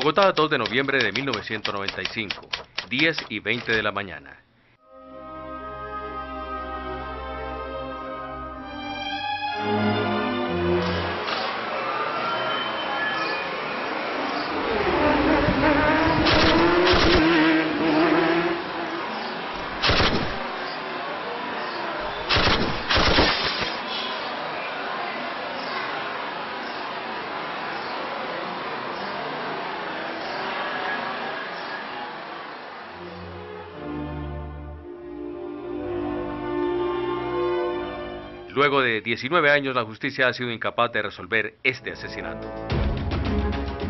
Bogotá, 2 de noviembre de 1995, 10:20 de la mañana. Luego de 19 años, la justicia ha sido incapaz de resolver este asesinato.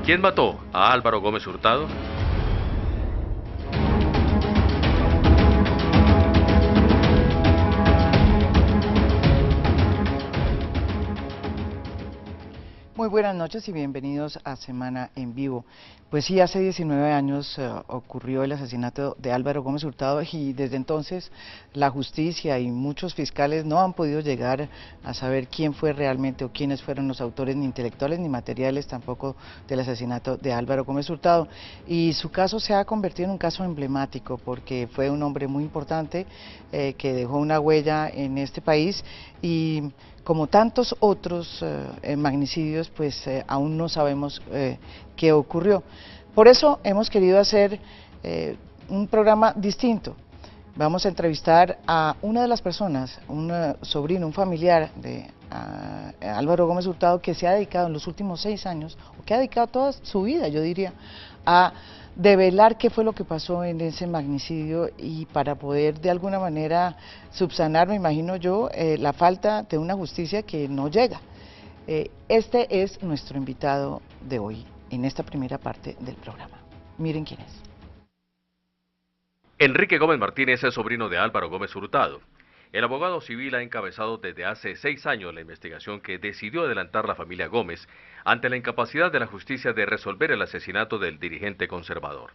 ¿Quién mató a Álvaro Gómez Hurtado? Muy buenas noches y bienvenidos a Semana en Vivo. Pues sí, hace 19 años ocurrió el asesinato de Álvaro Gómez Hurtado y desde entonces la justicia y muchos fiscales no han podido llegar a saber quién fue realmente o quiénes fueron los autores ni intelectuales ni materiales tampoco del asesinato de Álvaro Gómez Hurtado. Y su caso se ha convertido en un caso emblemático porque fue un hombre muy importante que dejó una huella en este país y como tantos otros magnicidios, pues aún no sabemos qué ocurrió. Por eso hemos querido hacer un programa distinto. Vamos a entrevistar a una de las personas, un sobrino, un familiar de Álvaro Gómez Hurtado, que se ha dedicado en los últimos 6 años, o que ha dedicado toda su vida, yo diría, a develar qué fue lo que pasó en ese magnicidio y para poder de alguna manera subsanar, me imagino yo, la falta de una justicia que no llega. Este es nuestro invitado de hoy en esta primera parte del programa. Miren quién es. Enrique Gómez Martínez es sobrino de Álvaro Gómez Hurtado. El abogado civil ha encabezado desde hace 6 años la investigación que decidió adelantar la familia Gómez ante la incapacidad de la justicia de resolver el asesinato del dirigente conservador.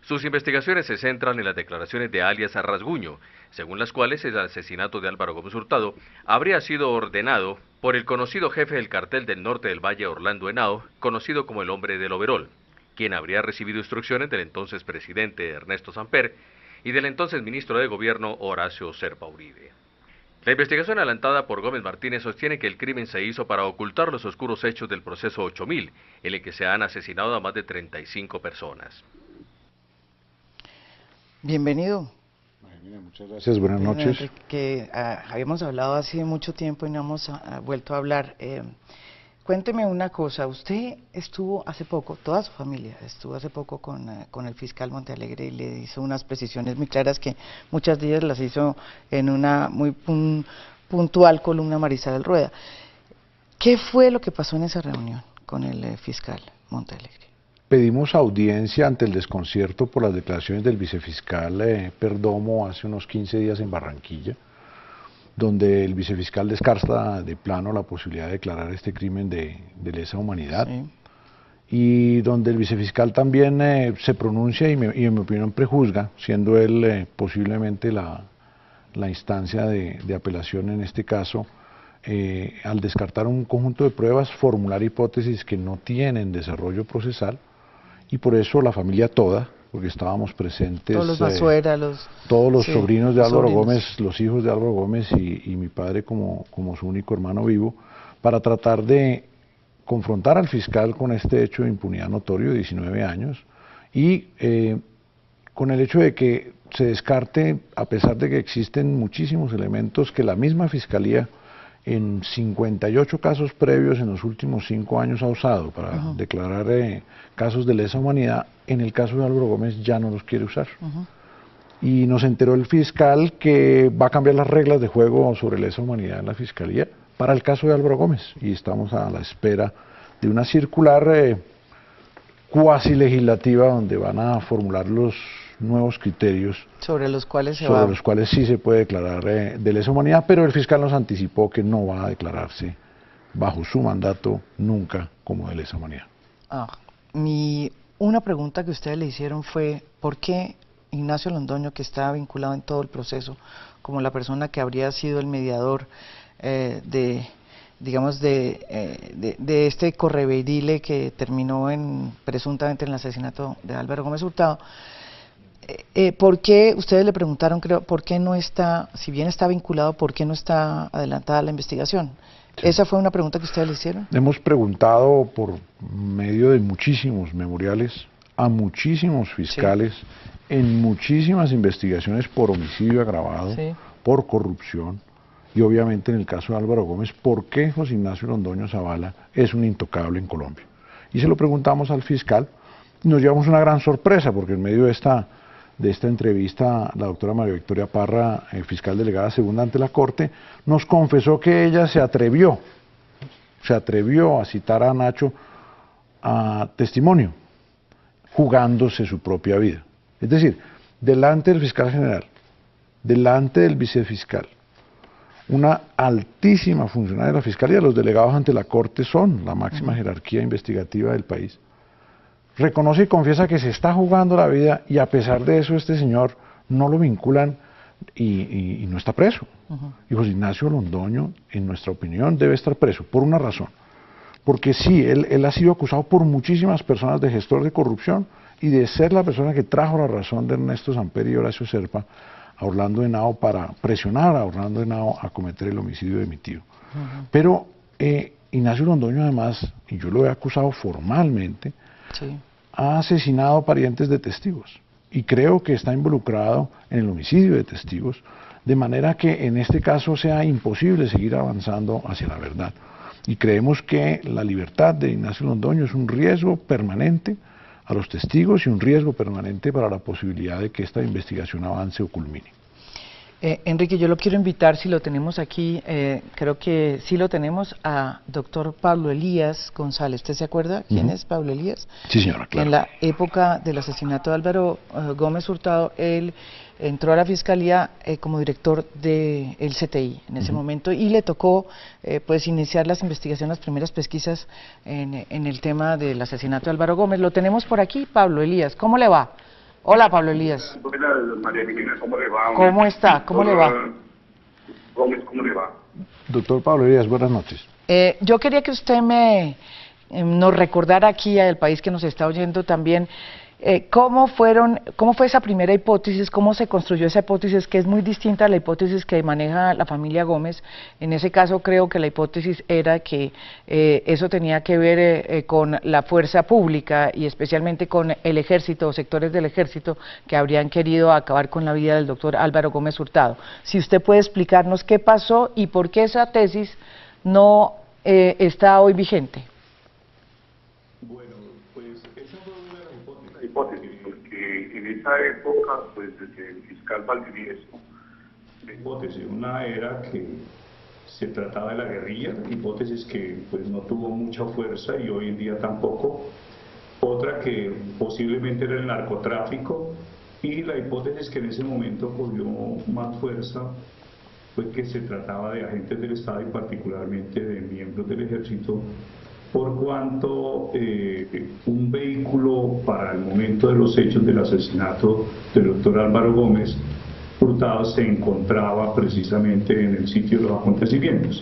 Sus investigaciones se centran en las declaraciones de alias Rasguño, según las cuales el asesinato de Álvaro Gómez Hurtado habría sido ordenado por el conocido jefe del cartel del norte del Valle, Orlando Henao, conocido como el hombre del overol, quien habría recibido instrucciones del entonces presidente Ernesto Samper y del entonces ministro de Gobierno Horacio Serpa Uribe. La investigación adelantada por Gómez Martínez sostiene que el crimen se hizo para ocultar los oscuros hechos del proceso 8000, en el que se han asesinado a más de 35 personas. Bienvenido. Muchas gracias, buenas noches. Que habíamos hablado hace mucho tiempo y no hemos vuelto a hablar. Cuénteme una cosa, usted estuvo hace poco, toda su familia estuvo hace poco con el fiscal Montealegre y le hizo unas precisiones muy claras que muchas de ellas las hizo en una muy puntual columna Marisabel Rueda. ¿Qué fue lo que pasó en esa reunión con el fiscal Montealegre? Pedimos audiencia ante el desconcierto por las declaraciones del vicefiscal Perdomo hace unos 15 días en Barranquilla, donde el vicefiscal descarta de plano la posibilidad de declarar este crimen de lesa humanidad, sí. Y donde el vicefiscal también se pronuncia y en mi opinión prejuzga, siendo él posiblemente la instancia de apelación en este caso, al descartar un conjunto de pruebas, formular hipótesis que no tienen desarrollo procesal, y por eso la familia toda, porque estábamos presentes, todos los Masuera, todos los sí, sobrinos de Álvaro sobrinos. Gómez, los hijos de Álvaro Gómez y mi padre como su único hermano vivo, para tratar de confrontar al fiscal con este hecho de impunidad notorio de 19 años y con el hecho de que se descarte, a pesar de que existen muchísimos elementos que la misma fiscalía en 58 casos previos en los últimos 5 años ha usado para declarar casos de lesa humanidad, en el caso de Álvaro Gómez ya no los quiere usar. Y nos enteró el fiscal que va a cambiar las reglas de juego sobre lesa humanidad en la fiscalía para el caso de Álvaro Gómez, y estamos a la espera de una circular cuasi legislativa donde van a formular los nuevos criterios sobre los cuales sí se puede declarar de lesa humanidad, pero el fiscal nos anticipó que no va a declararse bajo su mandato nunca como de lesa humanidad. Una pregunta que ustedes le hicieron fue ¿por qué Ignacio Londoño, que estaba vinculado en todo el proceso como la persona que habría sido el mediador de digamos, de este correveidile que terminó presuntamente en el asesinato de Álvaro Gómez Hurtado. ¿Por qué, ustedes le preguntaron, creo, por qué no está, si bien está vinculado, por qué no está adelantada la investigación? Sí. ¿Esa fue una pregunta que ustedes le hicieron? Hemos preguntado por medio de muchísimos memoriales a muchísimos fiscales, sí, en muchísimas investigaciones por homicidio agravado, sí, por corrupción, y obviamente en el caso de Álvaro Gómez, ¿por qué José Ignacio Londoño Zavala es un intocable en Colombia? Y se lo preguntamos al fiscal, y nos llevamos una gran sorpresa, porque en medio de esta entrevista, la doctora María Victoria Parra, fiscal delegada segunda ante la Corte, nos confesó que ella se atrevió a citar a Nacho a testimonio, jugándose su propia vida. Es decir, delante del fiscal general, delante del vicefiscal, una altísima funcionaria de la Fiscalía, los delegados ante la Corte son la máxima jerarquía investigativa del país, reconoce y confiesa que se está jugando la vida, y a pesar de eso este señor no lo vinculan y no está preso. Y José Ignacio Londoño, en nuestra opinión, debe estar preso por una razón. Porque sí, él ha sido acusado por muchísimas personas de gestor de corrupción y de ser la persona que trajo la razón de Ernesto Samper y Horacio Serpa a Orlando Henao para presionar a Orlando Henao a cometer el homicidio de mi tío. Pero Ignacio Londoño, además, y yo lo he acusado formalmente, sí, ha asesinado parientes de testigos y creo que está involucrado en el homicidio de testigos, de manera que en este caso sea imposible seguir avanzando hacia la verdad. Y creemos que la libertad de Ignacio Londoño es un riesgo permanente a los testigos y un riesgo permanente para la posibilidad de que esta investigación avance o culmine. Enrique, yo lo quiero invitar, si lo tenemos aquí, creo que sí lo tenemos, a doctor Pablo Elías González. ¿Usted se acuerda quién es Pablo Elías? Sí, señora, claro. En la época del asesinato de Álvaro Gómez Hurtado, él entró a la Fiscalía como director del CTI en ese momento, y le tocó pues iniciar las investigaciones, las primeras pesquisas en el tema del asesinato de Álvaro Gómez. Lo tenemos por aquí, Pablo Elías. ¿Cómo le va? Hola, Pablo Elías. Hola, María Cristina, ¿cómo le va? ¿Cómo está? ¿Cómo le va? Gómez, ¿cómo le va? Doctor Pablo Elías, buenas noches. Yo quería que usted nos recordara aquí al país que nos está oyendo también, ¿cómo fue esa primera hipótesis? ¿Cómo se construyó esa hipótesis, que es muy distinta a la hipótesis que maneja la familia Gómez? En ese caso creo que la hipótesis era que eso tenía que ver con la fuerza pública y especialmente con el ejército o sectores del ejército que habrían querido acabar con la vida del doctor Álvaro Gómez Hurtado. Si usted puede explicarnos qué pasó y por qué esa tesis no está hoy vigente. Hipótesis, porque en esa época, pues desde el fiscal Valdivieso, la hipótesis, una era que se trataba de la guerrilla, hipótesis que pues no tuvo mucha fuerza y hoy en día tampoco, otra que posiblemente era el narcotráfico, y la hipótesis que en ese momento cogió más fuerza fue que se trataba de agentes del Estado y particularmente de miembros del ejército, por cuanto un vehículo para el momento de los hechos del asesinato del doctor Álvaro Gómez Hurtado se encontraba precisamente en el sitio de los acontecimientos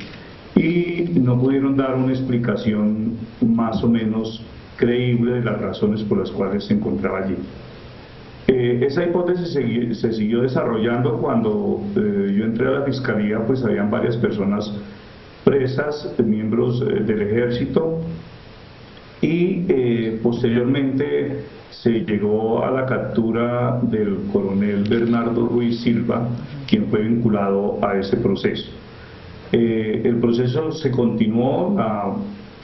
y no pudieron dar una explicación más o menos creíble de las razones por las cuales se encontraba allí. Esa hipótesis se siguió desarrollando cuando yo entré a la Fiscalía, pues habían varias personas presas, miembros del ejército, y posteriormente se llegó a la captura del coronel Bernardo Ruiz Silva, quien fue vinculado a ese proceso. El proceso se continuó, la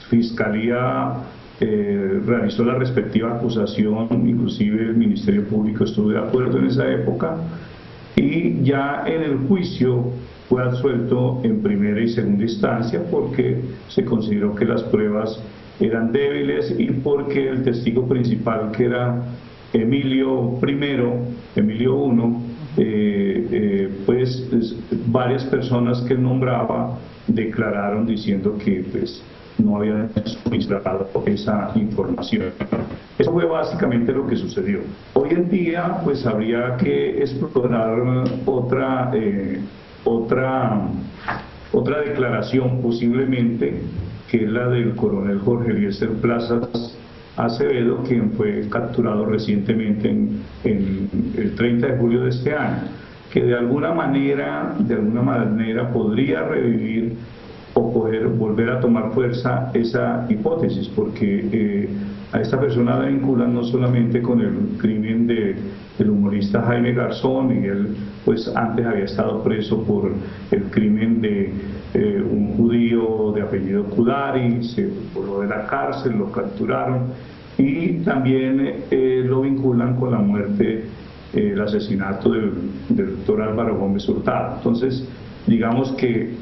Fiscalía realizó la respectiva acusación, inclusive el Ministerio Público estuvo de acuerdo en esa época, y ya en el juicio fue absuelto en primera y segunda instancia porque se consideró que las pruebas eran débiles y porque el testigo principal, que era Emilio I, pues varias personas que él nombraba declararon diciendo que pues no habían suministrado esa información. Eso fue básicamente lo que sucedió. Hoy en día pues habría que explorar otra otra declaración posiblemente, que es la del coronel Jorge Eliezer Plazas Acevedo, quien fue capturado recientemente en el 30 de julio de este año, que de alguna manera podría revivir o poder volver a tomar fuerza esa hipótesis, porque a esta persona la vinculan no solamente con el crimen del humorista Jaime Garzón, y él pues antes había estado preso por el crimen de un judío de apellido Kudari, se voló de la cárcel, lo capturaron, y también lo vinculan con la muerte, el asesinato del doctor Álvaro Gómez Hurtado. Entonces, digamos que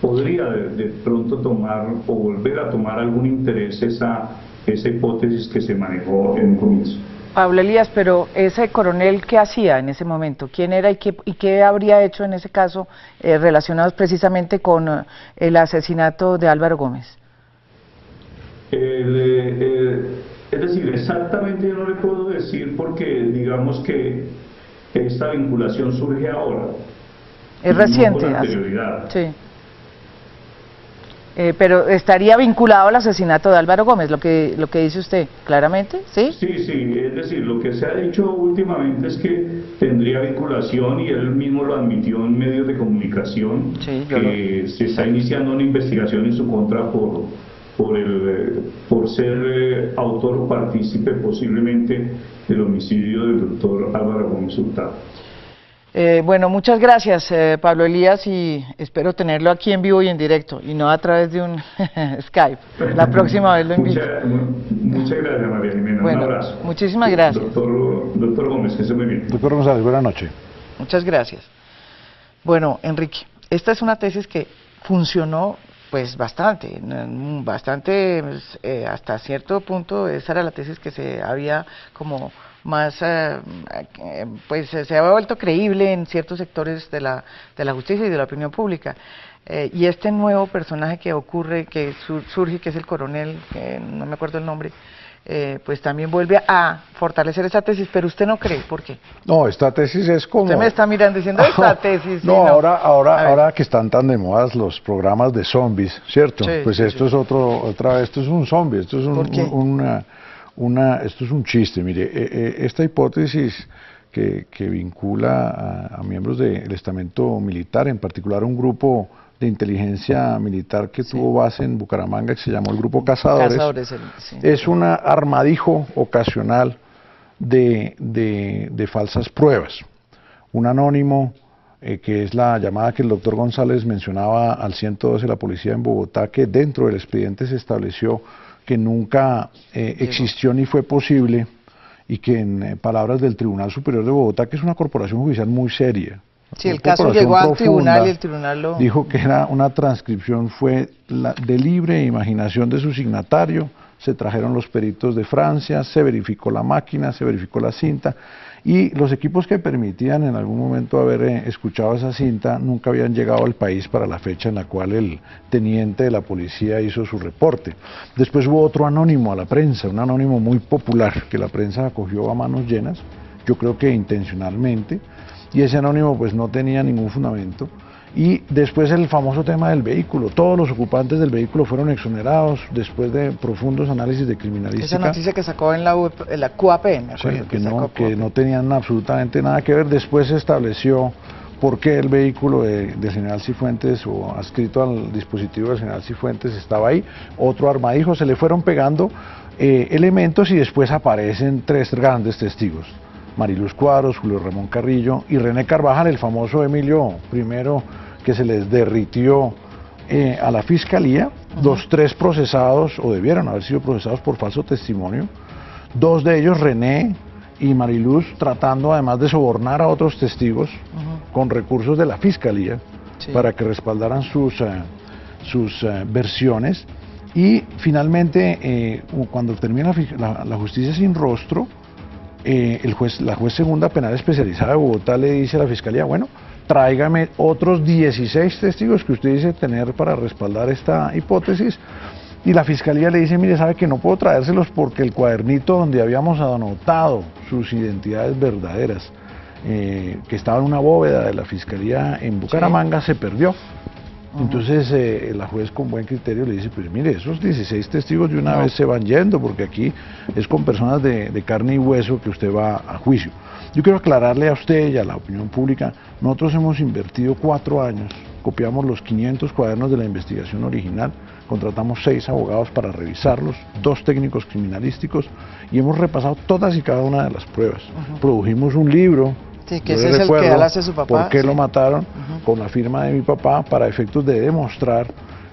podría de pronto tomar o volver a tomar algún interés esa hipótesis que se manejó en un comienzo. Pablo Elías, pero ese coronel, ¿qué hacía en ese momento? ¿Quién era y qué habría hecho en ese caso relacionados precisamente con el asesinato de Álvaro Gómez? Es decir, exactamente yo no le puedo decir, porque digamos que esta vinculación surge ahora. Es reciente. No con anterioridad. Sí. Pero estaría vinculado al asesinato de Álvaro Gómez, lo que dice usted, claramente, ¿sí? Sí, es decir, lo que se ha dicho últimamente es que tendría vinculación, y él mismo lo admitió en medios de comunicación, sí, que se está iniciando una investigación en su contra por ser autor o partícipe posiblemente del homicidio del doctor Álvaro Gómez Hurtado. Bueno, muchas gracias, Pablo Elías, y espero tenerlo aquí en vivo y en directo, y no a través de un Skype. La próxima vez lo invito. Muchas gracias, María Jimena. Bueno, un abrazo. Muchísimas gracias. Doctor Gómez, que esté muy bien. Doctor González, buenas noches. Muchas gracias. Bueno, Enrique, esta es una tesis que funcionó pues bastante, hasta cierto punto. Esa era la tesis que se había como más, pues se había vuelto creíble en ciertos sectores de la justicia y de la opinión pública. Y este nuevo personaje que ocurre, que surge, que es el coronel, que no me acuerdo el nombre, pues también vuelve a fortalecer esa tesis, pero usted no cree, ¿por qué? No, esta tesis es como... Usted me está mirando diciendo, esta tesis... No, ahora que están tan de modas los programas de zombies, ¿cierto? Sí, pues sí, esto es esto es un zombie, esto es esto es un chiste. Mire, esta hipótesis que vincula a miembros del estamento militar, en particular un grupo de inteligencia militar que tuvo base en Bucaramanga, que se llamó el Grupo Cazadores, es un armadijo ocasional de falsas pruebas. Un anónimo, que es la llamada que el doctor González mencionaba al 112 de la policía en Bogotá, que dentro del expediente se estableció que nunca existió ni fue posible, y que en palabras del Tribunal Superior de Bogotá, que es una corporación judicial muy seria, sí, el caso llegó al tribunal y el tribunal lo... dijo que era una transcripción, fue de libre imaginación de su signatario. Se trajeron los peritos de Francia, se verificó la máquina, se verificó la cinta, y los equipos que permitían en algún momento haber escuchado esa cinta nunca habían llegado al país para la fecha en la cual el teniente de la policía hizo su reporte. Después hubo otro anónimo a la prensa, un anónimo muy popular que la prensa acogió a manos llenas, yo creo que intencionalmente, y ese anónimo pues no tenía ningún fundamento. Y después el famoso tema del vehículo, todos los ocupantes del vehículo fueron exonerados después de profundos análisis de criminalística. Esa noticia que sacó en la QAP, me acuerdo. Sí, que no tenían absolutamente nada que ver. Después se estableció por qué el vehículo del general Cifuentes, o adscrito al dispositivo del general Cifuentes, estaba ahí. Otro armadijo, se le fueron pegando elementos, y después aparecen tres grandes testigos: Mariluz Cuadros, Julio Ramón Carrillo y René Carvajal, el famoso Emilio I, que se les derritió a la fiscalía. Los tres procesados, o debieron haber sido procesados por falso testimonio, dos de ellos, René y Mariluz, tratando además de sobornar a otros testigos con recursos de la fiscalía, para que respaldaran sus versiones. Y finalmente, cuando termina la justicia sin rostro, la juez segunda penal especializada de Bogotá le dice a la fiscalía: bueno, tráigame otros 16 testigos que usted dice tener para respaldar esta hipótesis. Y la fiscalía le dice: mire, sabe que no puedo traérselos porque el cuadernito donde habíamos anotado sus identidades verdaderas, que estaba en una bóveda de la fiscalía en Bucaramanga, se perdió. Entonces la juez con buen criterio le dice, pues mire, esos 16 testigos de una vez se van yendo, porque aquí es con personas de carne y hueso que usted va a juicio. Yo quiero aclararle a usted y a la opinión pública, nosotros hemos invertido 4 años, copiamos los 500 cuadernos de la investigación original, contratamos 6 abogados para revisarlos, 2 técnicos criminalísticos, y hemos repasado todas y cada una de las pruebas. Produjimos un libro. Sí, que ese es el que hace su papá. ¿Por qué lo mataron? Con la firma de mi papá, para efectos de demostrar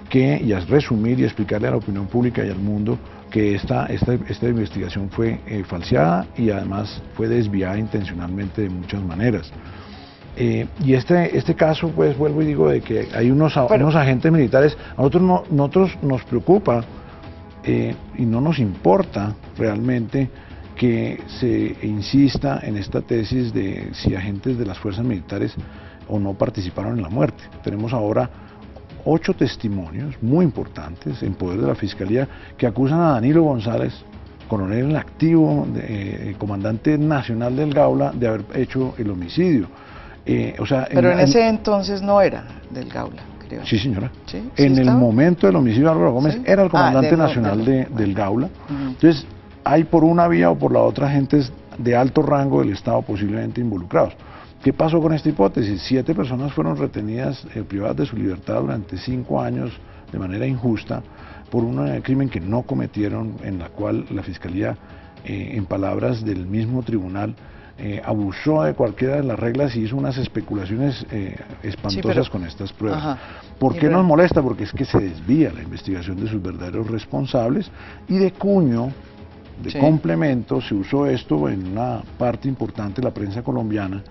que, y a resumir y explicarle a la opinión pública y al mundo que esta investigación fue falseada y además fue desviada intencionalmente de muchas maneras. Y este caso, pues vuelvo y digo, de que hay unos agentes militares, a nosotros nos preocupa y no nos importa realmente que se insista en esta tesis de si agentes de las fuerzas militares o no participaron en la muerte. Tenemos ahora 8 testimonios muy importantes en poder de la Fiscalía que acusan a Danilo González, coronel en activo, comandante nacional del Gaula, de haber hecho el homicidio. Pero en ese entonces no era del Gaula, creo. Sí, señora. ¿Sí? En el momento del homicidio de Álvaro Gómez, ¿sí? Era el comandante nacional del Gaula. Entonces, hay por una vía o por la otra agentes de alto rango del Estado posiblemente involucrados. ¿Qué pasó con esta hipótesis? 7 personas fueron retenidas, privadas de su libertad durante 5 años de manera injusta por un crimen que no cometieron, en la cual la Fiscalía, en palabras del mismo tribunal, abusó de cualquiera de las reglas y hizo unas especulaciones espantosas con estas pruebas. ¿Por qué nos molesta? Porque es que se desvía la investigación de sus verdaderos responsables y de cuño, de complemento, se usó esto en una parte importante de la prensa colombiana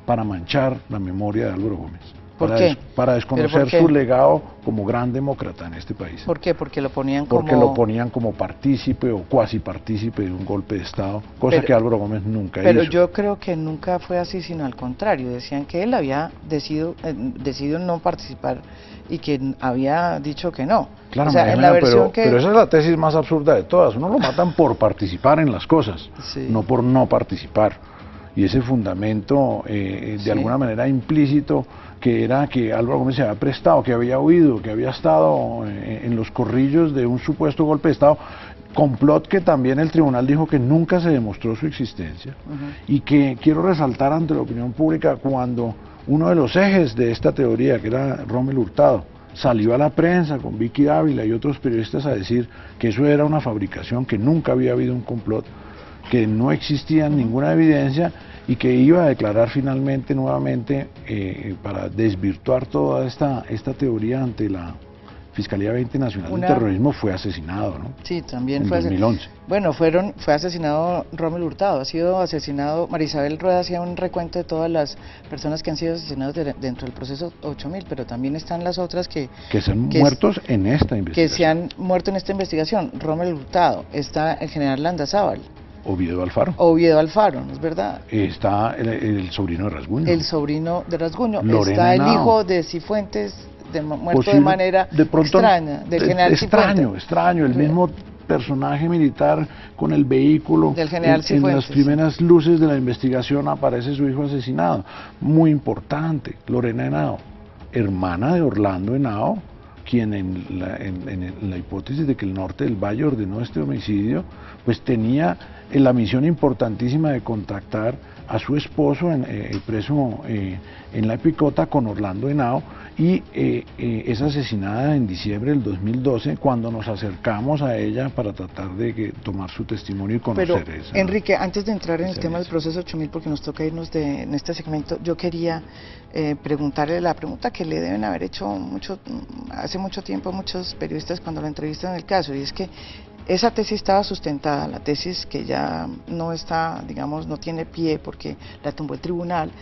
para manchar la memoria de Álvaro Gómez. ¿Por qué? Para desconocer su legado como gran demócrata en este país. ¿Por qué? Porque lo ponían como partícipe o cuasi partícipe de un golpe de Estado, cosa que Álvaro Gómez nunca hizo. Pero yo creo que nunca fue así, sino al contrario. Decían que él había decidido no participar y que había dicho que no. Claro, o sea, en la versión pero esa es la tesis más absurda de todas. Uno lo matan por participar en las cosas, no por no participar. Y ese fundamento, de alguna manera implícito, que era que Álvaro Gómez se había prestado, que había huido, que había estado en los corrillos de un supuesto golpe de Estado, complot que también el tribunal dijo que nunca se demostró su existencia, y que quiero resaltar ante la opinión pública cuando uno de los ejes de esta teoría, que era Rommel Hurtado, salió a la prensa con Vicky Ávila y otros periodistas a decir que eso era una fabricación, que nunca había habido un complot, que no existía ninguna evidencia y que iba a declarar finalmente nuevamente para desvirtuar toda esta teoría ante la Fiscalía 20 Nacional del Terrorismo. Fue asesinado, ¿no? Sí, también fue en 2011. Bueno, fue asesinado Rommel Hurtado, ha sido asesinado, María Isabel Rueda hacía un recuento de todas las personas que han sido asesinadas dentro del proceso 8000, pero también están las otras que se han muertos en esta investigación. Que se han muerto en esta investigación. Rommel Hurtado, está el general Landazábal. Oviedo Alfaro. Oviedo Alfaro, ¿no es verdad? Está el sobrino de Rasguño. El sobrino de Rasguño. Lorena está el Henao. Hijo de Cifuentes, muerto de manera extraña, del general Cifuentes. Extraño, el mismo personaje militar con el vehículo. Del general Cifuentes. En las primeras luces de la investigación aparece su hijo asesinado. Muy importante, Lorena Henao, hermana de Orlando Henao, quien en la hipótesis de que el Norte del Valle ordenó este homicidio, pues tenía la misión importantísima de contactar a su esposo, preso en la Picota, con Orlando Henao, y es asesinada en diciembre del 2012, cuando nos acercamos a ella para tratar de tomar su testimonio y conocer esa. Enrique, antes de entrar en el tema del proceso 8000, porque nos toca irnos en este segmento, yo quería preguntarle la pregunta que le deben haber hecho hace mucho tiempo muchos periodistas cuando lo entrevistan en el caso, y es que esa tesis estaba sustentada, la tesis que ya no está, digamos, no tiene pie porque la tumbó el tribunal,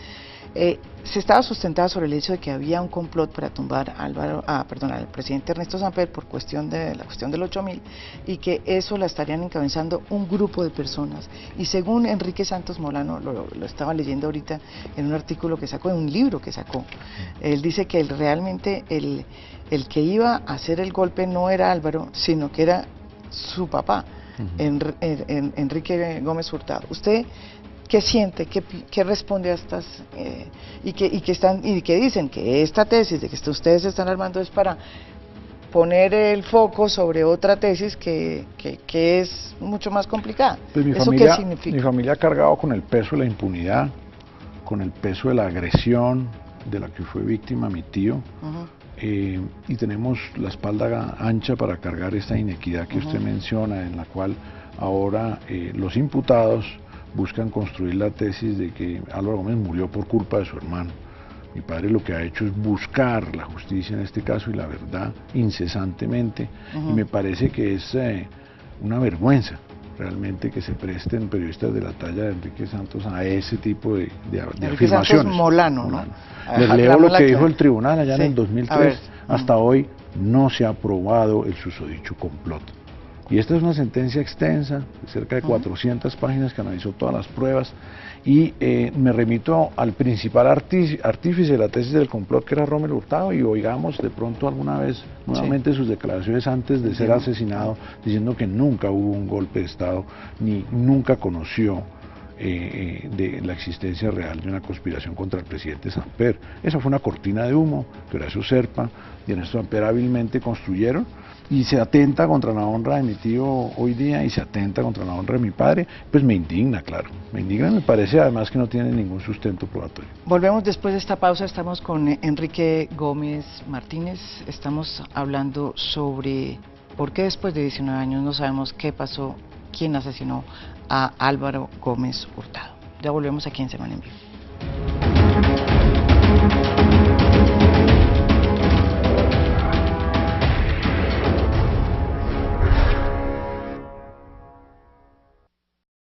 se estaba sustentada sobre el hecho de que había un complot para tumbar al presidente Ernesto Samper por la cuestión del 8000, y que eso la estarían encabezando un grupo de personas. Y según Enrique Santos Molano, lo estaba leyendo ahorita en un artículo que sacó, en un libro que sacó, él dice que realmente el que iba a hacer el golpe no era Álvaro, sino que era su papá, Enrique Gómez Hurtado. ¿Usted ¿Qué siente? ¿Qué responde a estas? Y que dicen que esta tesis de que ustedes están armando es para poner el foco sobre otra tesis que es mucho más complicada. Pues ¿Eso qué significa? Mi familia ha cargado con el peso de la impunidad, con el peso de la agresión de la que fue víctima mi tío, y tenemos la espalda ancha para cargar esta inequidad que usted menciona, en la cual ahora los imputados buscan construir la tesis de que Álvaro Gómez murió por culpa de su hermano. Mi padre lo que ha hecho es buscar la justicia en este caso y la verdad incesantemente, y me parece que es una vergüenza realmente que se presten periodistas de la talla de Enrique Santos a ese tipo de afirmaciones. Santos Molano, ¿no? Les leo lo que dijo el tribunal allá en el 2003. Ver. Hasta hoy no se ha aprobado el susodicho complot. Y esta es una sentencia extensa, de cerca de 400 páginas, que analizó todas las pruebas, y me remito al principal artífice de la tesis del complot, que era Rómulo Hurtado, y oigamos de pronto alguna vez nuevamente sus declaraciones antes de ser asesinado, diciendo que nunca hubo un golpe de Estado, ni nunca conoció de la existencia real de una conspiración contra el presidente Samper. Esa fue una cortina de humo que Horacio Serpa y Ernesto Samper hábilmente construyeron, y se atenta contra la honra de mi tío hoy día y se atenta contra la honra de mi padre. Pues me indigna, claro, me indigna, me parece además que no tiene ningún sustento probatorio. Volvemos después de esta pausa, estamos con Enrique Gómez Martínez, estamos hablando sobre por qué después de 19 años no sabemos qué pasó, quién asesinó a Álvaro Gómez Hurtado. Ya volvemos aquí en Semana en Vivo.